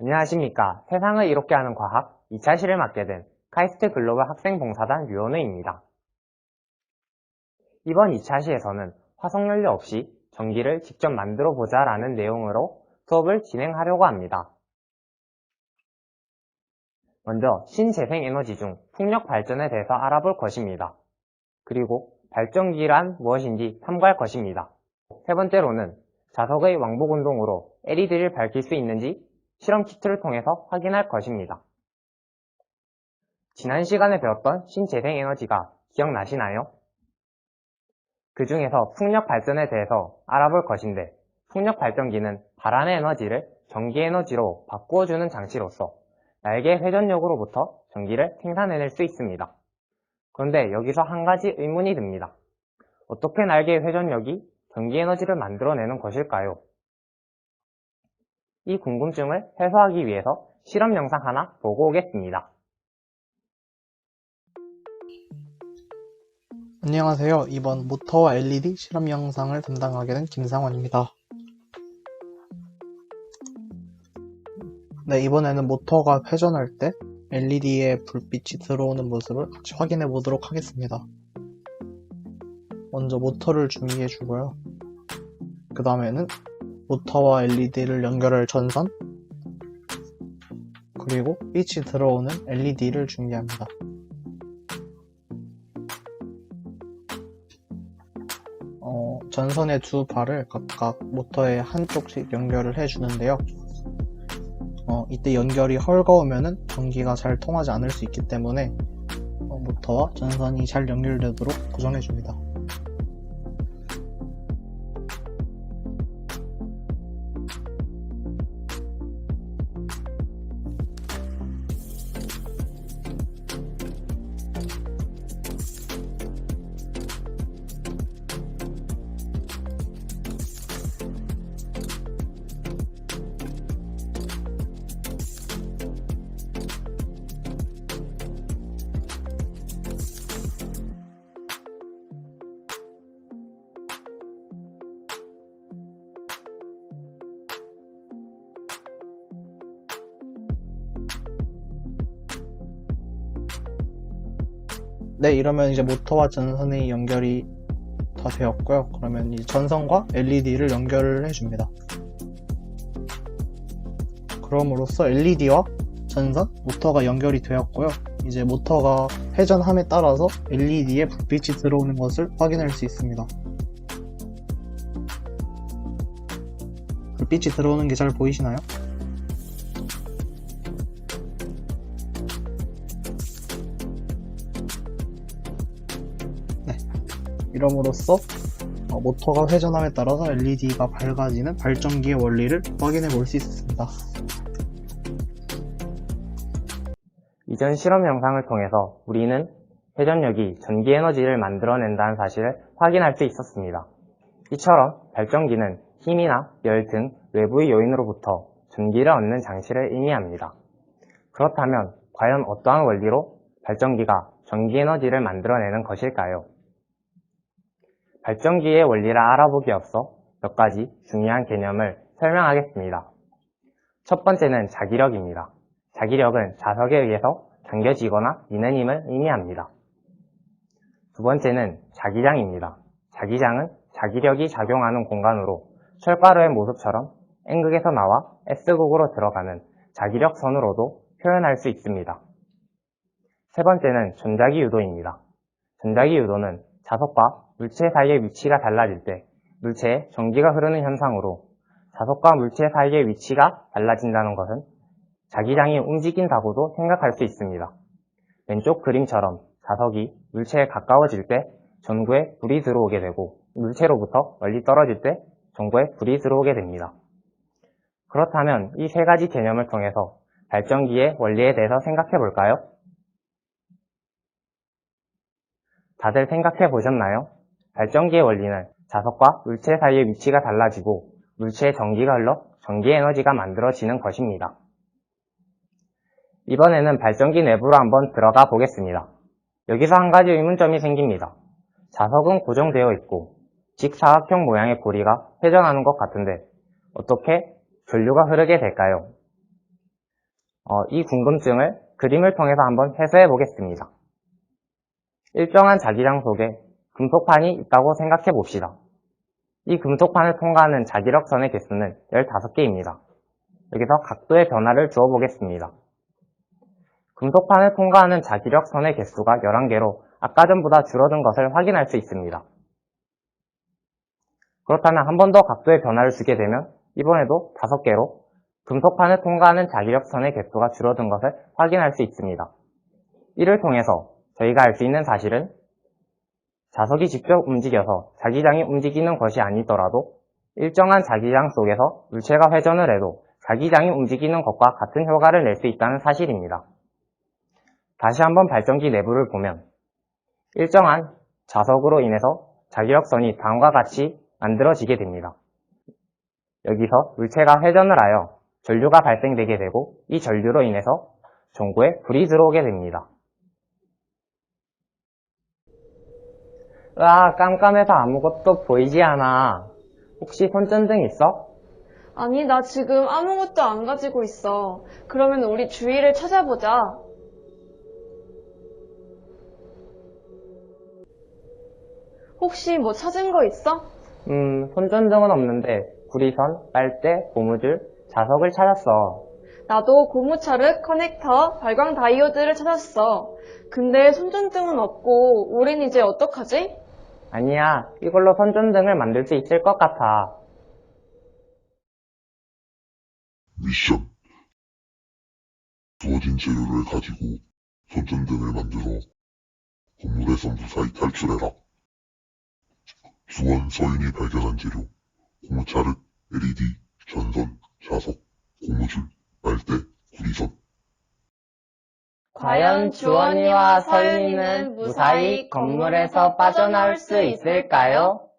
안녕하십니까. 세상을 이롭게 하는 과학 2차 시를 맡게 된 카이스트 글로벌 학생봉사단 류원우입니다. 이번 2차 시에서는 화석연료 없이 전기를 직접 만들어 보자 라는 내용으로 수업을 진행하려고 합니다. 먼저 신재생에너지 중 풍력 발전에 대해서 알아볼 것입니다. 그리고 발전기란 무엇인지 탐구할 것입니다. 세 번째로는 자석의 왕복 운동으로 LED를 밝힐 수 있는지 실험 키트를 통해서 확인할 것입니다. 지난 시간에 배웠던 신재생에너지가 기억나시나요? 그 중에서 풍력 발전에 대해서 알아볼 것인데, 풍력 발전기는 바람의 에너지를 전기 에너지로 바꾸어주는 장치로서 날개 회전력으로부터 전기를 생산해낼 수 있습니다. 그런데 여기서 한 가지 의문이 듭니다. 어떻게 날개 회전력이 전기 에너지를 만들어내는 것일까요? 이 궁금증을 해소하기 위해서 실험 영상 하나 보고 오겠습니다. 안녕하세요. 이번 모터와 LED 실험 영상을 담당하게 된 김상원입니다. 네, 이번에는 모터가 회전할 때 LED에 불빛이 들어오는 모습을 같이 확인해 보도록 하겠습니다. 먼저 모터를 준비해 주고요. 그 다음에는 모터와 LED를 연결할 전선, 그리고 빛이 들어오는 LED를 준비합니다. 전선의 두 발을 각각 모터에 한쪽씩 연결을 해주는데요. 이때 연결이 헐거우면 전기가 잘 통하지 않을 수 있기 때문에 모터와 전선이 잘 연결되도록 고정해줍니다. 네, 이러면 이제 모터와 전선의 연결이 다 되었고요. 그러면 이제 전선과 LED를 연결을 해줍니다. 그럼으로써 LED와 전선, 모터가 연결이 되었고요. 이제 모터가 회전함에 따라서 LED에 불빛이 들어오는 것을 확인할 수 있습니다. 불빛이 들어오는 게 잘 보이시나요? 이럼으로써 모터가 회전함에 따라서 LED가 밝아지는 발전기의 원리를 확인해 볼 수 있습니다. 이전 실험 영상을 통해서 우리는 회전력이 전기 에너지를 만들어낸다는 사실을 확인할 수 있었습니다. 이처럼 발전기는 힘이나 열 등 외부의 요인으로부터 전기를 얻는 장치를 의미합니다. 그렇다면 과연 어떠한 원리로 발전기가 전기 에너지를 만들어내는 것일까요? 발전기의 원리를 알아보기에 앞서 몇 가지 중요한 개념을 설명하겠습니다. 첫 번째는 자기력입니다. 자기력은 자석에 의해서 당겨지거나 미는 힘을 의미합니다. 두 번째는 자기장입니다. 자기장은 자기력이 작용하는 공간으로 철가루의 모습처럼 N극에서 나와 S극으로 들어가는 자기력선으로도 표현할 수 있습니다. 세 번째는 전자기 유도입니다. 전자기 유도는 자석과 물체 사이의 위치가 달라질 때 물체에 전기가 흐르는 현상으로 자석과 물체 사이의 위치가 달라진다는 것은 자기장이 움직인다고도 생각할 수 있습니다. 왼쪽 그림처럼 자석이 물체에 가까워질 때 전구에 불이 들어오게 되고 물체로부터 멀리 떨어질 때 전구에 불이 들어오게 됩니다. 그렇다면 이 세 가지 개념을 통해서 발전기의 원리에 대해서 생각해 볼까요? 다들 생각해 보셨나요? 발전기의 원리는 자석과 물체 사이의 위치가 달라지고 물체에 전기가 흘러 전기 에너지가 만들어지는 것입니다. 이번에는 발전기 내부로 한번 들어가 보겠습니다. 여기서 한 가지 의문점이 생깁니다. 자석은 고정되어 있고 직사각형 모양의 고리가 회전하는 것 같은데 어떻게 전류가 흐르게 될까요? 이 궁금증을 그림을 통해서 한번 해소해 보겠습니다. 일정한 자기장 속에 금속판이 있다고 생각해 봅시다. 이 금속판을 통과하는 자기력선의 개수는 15개입니다. 여기서 각도의 변화를 주어 보겠습니다. 금속판을 통과하는 자기력선의 개수가 11개로 아까 전보다 줄어든 것을 확인할 수 있습니다. 그렇다면 한 번 더 각도의 변화를 주게 되면 이번에도 5개로 금속판을 통과하는 자기력선의 개수가 줄어든 것을 확인할 수 있습니다. 이를 통해서 저희가 알 수 있는 사실은 자석이 직접 움직여서 자기장이 움직이는 것이 아니더라도 일정한 자기장 속에서 물체가 회전을 해도 자기장이 움직이는 것과 같은 효과를 낼 수 있다는 사실입니다. 다시 한번 발전기 내부를 보면 일정한 자석으로 인해서 자기력선이 다음과 같이 만들어지게 됩니다. 여기서 물체가 회전을 하여 전류가 발생되게 되고 이 전류로 인해서 전구에 불이 들어오게 됩니다. 으아, 깜깜해서 아무것도 보이지 않아. 혹시 손전등 있어? 아니, 나 지금 아무것도 안 가지고 있어. 그러면 우리 주위를 찾아보자. 혹시 뭐 찾은 거 있어? 손전등은 없는데 구리선, 빨대, 고무줄, 자석을 찾았어. 나도 고무차륵, 커넥터, 발광 다이오드를 찾았어. 근데 손전등은 없고 우린 이제 어떡하지? 아니야, 이걸로 손전등을 만들 수 있을 것 같아. 미션. 주어진 재료를 가지고 손전등을 만들어 건물에서 무사히 탈출해라. 수원 서윤이 발견한 재료: 고무차륵, LED, 전선, 자석, 고무줄, 빨대, 구리선. 과연 주원이와 서윤이는 무사히 건물에서 빠져나올 수 있을까요?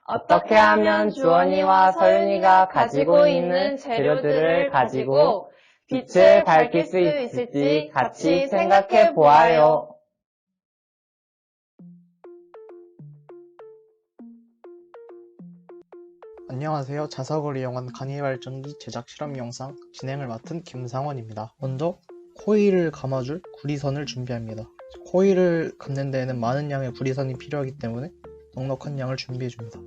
어떻게 하면 주원이와 서윤이가 가지고 있는 재료들을 가지고 빛을 밝힐 수 있을지 같이 생각해 보아요. 안녕하세요. 자석을 이용한 간이발전기 제작 실험 영상 진행을 맡은 김상원입니다. 먼저 코일을 감아줄 구리선을 준비합니다. 코일을 감는 데에는 많은 양의 구리선이 필요하기 때문에 넉넉한 양을 준비해줍니다.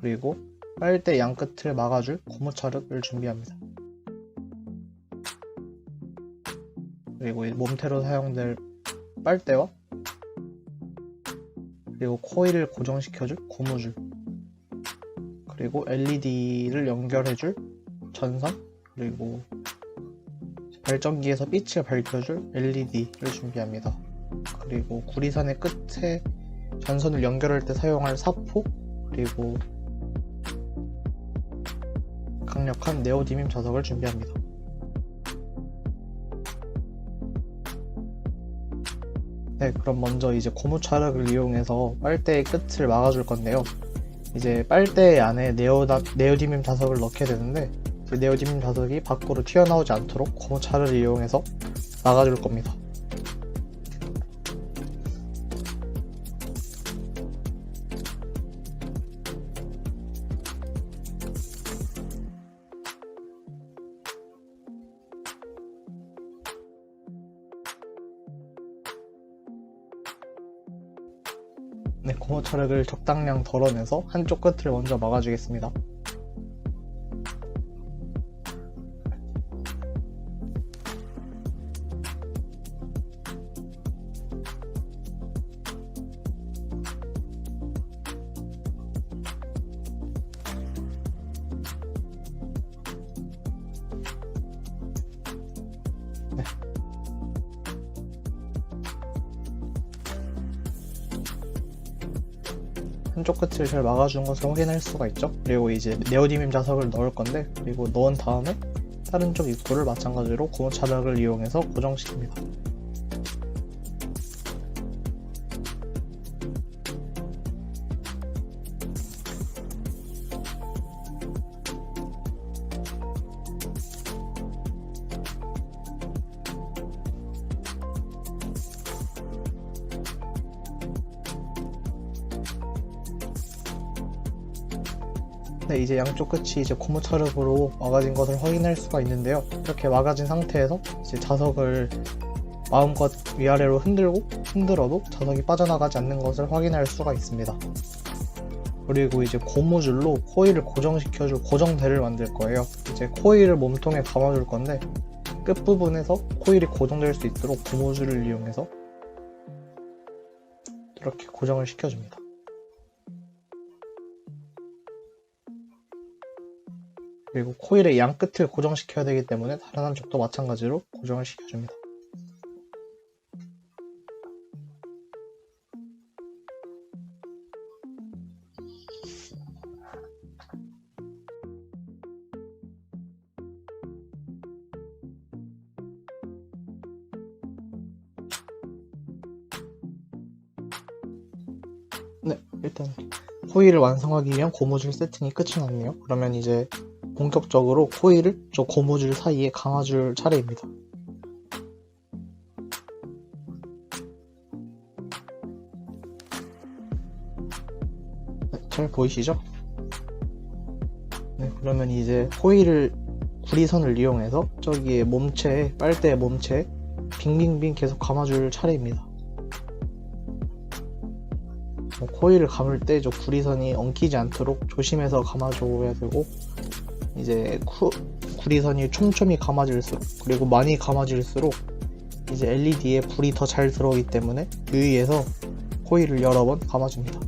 그리고 빨대 양끝을 막아줄 고무차륵을 준비합니다. 그리고 이 몸태로 사용될 빨대와 그리고 코일을 고정시켜줄 고무줄, 그리고 LED를 연결해줄 전선, 그리고 발전기에서 빛을 밝혀줄 LED를 준비합니다. 그리고 구리선의 끝에 전선을 연결할 때 사용할 사포, 그리고 강력한 네오디밈 자석을 준비합니다. 네, 그럼 먼저 이제 고무차륵을 이용해서 빨대의 끝을 막아줄 건데요. 이제 빨대 안에 네오디밈 자석을 넣게 되는데 그 네오디밈 자석이 밖으로 튀어나오지 않도록 고무차를 이용해서 막아줄 겁니다. 네, 고무차륵을 적당량 덜어내서 한쪽 끝을 먼저 막아주겠습니다. 네. 한쪽 끝을 잘 막아준 것을 확인할 수가 있죠. 그리고 이제 네오디밈 자석을 넣을 건데, 그리고 넣은 다음에 다른 쪽 입구를 마찬가지로 고무차륵을 이용해서 고정시킵니다. 네, 이제 양쪽 끝이 이제 고무차륵으로 막아진 것을 확인할 수가 있는데요. 이렇게 막아진 상태에서 이제 자석을 마음껏 위아래로 흔들어도 자석이 빠져나가지 않는 것을 확인할 수가 있습니다. 그리고 이제 고무줄로 코일을 고정시켜줄 고정대를 만들 거예요. 이제 코일을 몸통에 감아줄 건데 끝부분에서 코일이 고정될 수 있도록 고무줄을 이용해서 이렇게 고정을 시켜줍니다. 그리고 코일의 양 끝을 고정시켜야 되기 때문에 다른 한쪽도 마찬가지로 고정을 시켜줍니다. 네, 일단 코일을 완성하기 위한 고무줄 세팅이 끝이 났네요. 그러면 이제 본격적으로 코일을 저 고무줄 사이에 감아줄 차례입니다. 네, 잘 보이시죠? 네, 그러면 이제 코일을 구리선을 이용해서 저기에 몸체에, 빨대의 몸체에 빙빙빙 계속 감아줄 차례입니다. 코일을 감을 때 저 구리선이 엉키지 않도록 조심해서 감아줘야 되고, 이제 구리선이 촘촘히 감아질수록, 그리고 많이 감아질수록 이제 LED에 불이 더 잘 들어오기 때문에 유의해서 코일을 여러 번 감아줍니다.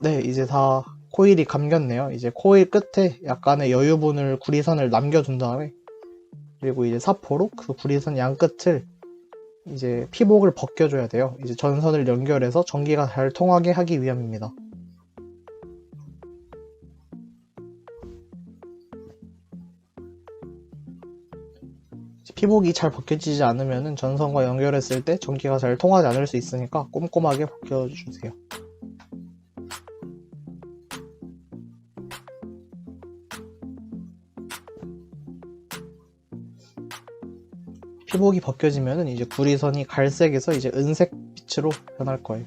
네, 이제 다 코일이 감겼네요. 이제 코일 끝에 약간의 여유분을 구리선을 남겨둔 다음에, 그리고 이제 사포로 그 구리선 양 끝을 이제 피복을 벗겨줘야 돼요. 이제 전선을 연결해서 전기가 잘 통하게 하기 위함입니다. 피복이 잘 벗겨지지 않으면 전선과 연결했을 때 전기가 잘 통하지 않을 수 있으니까 꼼꼼하게 벗겨주세요. 피복이 벗겨지면은 이제 구리선이 갈색에서 이제 은색 빛으로 변할 거예요.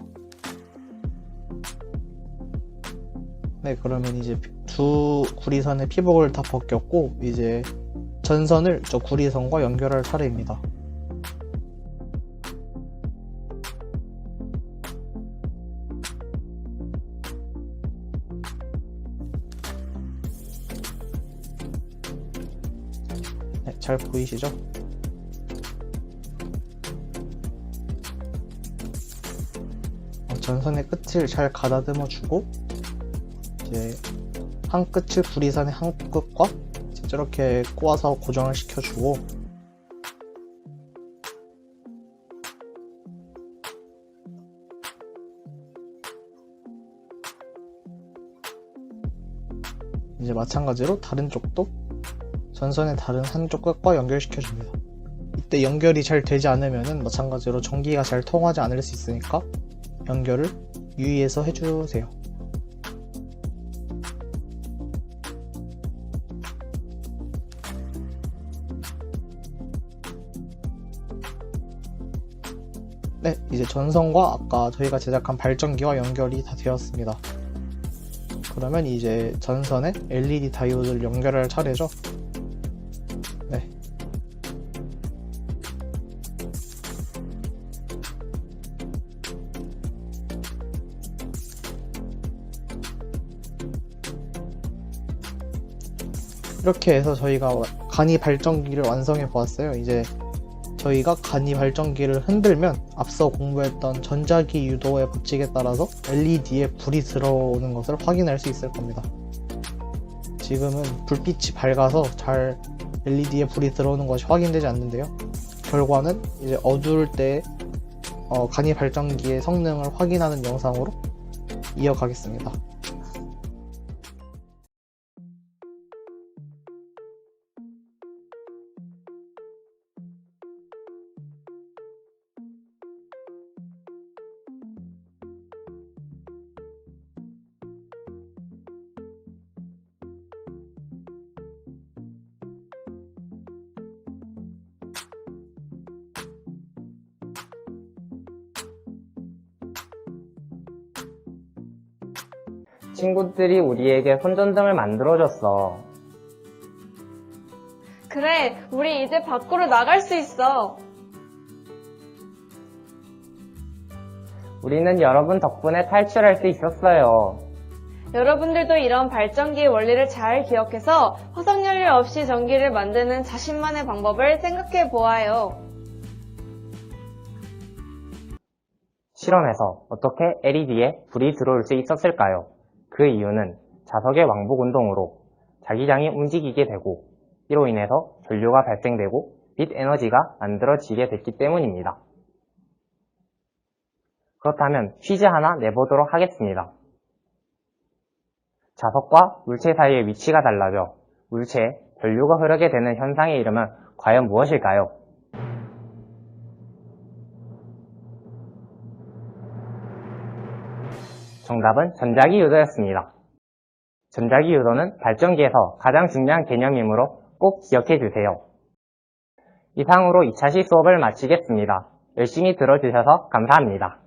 네, 그러면 이제 두 구리선의 피복을 다 벗겼고, 이제 전선을 저 구리선과 연결할 차례입니다. 네, 잘 보이시죠? 전선의 끝을 잘 가다듬어 주고, 이제 한 끝을 구리선의 한 끝과 이렇게 꼬아서 고정을 시켜주고, 이제 마찬가지로 다른 쪽도 전선의 다른 한쪽 끝과 연결시켜줍니다. 이때 연결이 잘 되지 않으면 마찬가지로 전기가 잘 통하지 않을 수 있으니까 연결을 유의해서 해주세요. 네, 이제 전선과 아까 저희가 제작한 발전기와 연결이 다 되었습니다. 그러면 이제 전선에 LED 다이오드를 연결할 차례죠. 네. 이렇게 해서 저희가 간이 발전기를 완성해 보았어요. 이제 저희가 간이 발전기를 흔들면 앞서 공부했던 전자기 유도의 법칙에 따라서 LED에 불이 들어오는 것을 확인할 수 있을 겁니다. 지금은 불빛이 밝아서 잘 LED에 불이 들어오는 것이 확인되지 않는데요. 결과는 이제 어두울 때 간이 발전기의 성능을 확인하는 영상으로 이어가겠습니다. 친구들이 우리에게 손전등을 만들어줬어. 그래, 우리 이제 밖으로 나갈 수 있어. 우리는 여러분 덕분에 탈출할 수 있었어요. 여러분들도 이런 발전기의 원리를 잘 기억해서 화석연료 없이 전기를 만드는 자신만의 방법을 생각해 보아요. 실험에서 어떻게 LED에 불이 들어올 수 있었을까요? 그 이유는 자석의 왕복 운동으로 자기장이 움직이게 되고, 이로 인해서 전류가 발생되고 빛 에너지가 만들어지게 됐기 때문입니다. 그렇다면 퀴즈 하나 내보도록 하겠습니다. 자석과 물체 사이의 위치가 달라져 물체에 전류가 흐르게 되는 현상의 이름은 과연 무엇일까요? 정답은 전자기 유도였습니다. 전자기 유도는 발전기에서 가장 중요한 개념이므로 꼭 기억해 주세요. 이상으로 2차 시 수업을 마치겠습니다. 열심히 들어주셔서 감사합니다.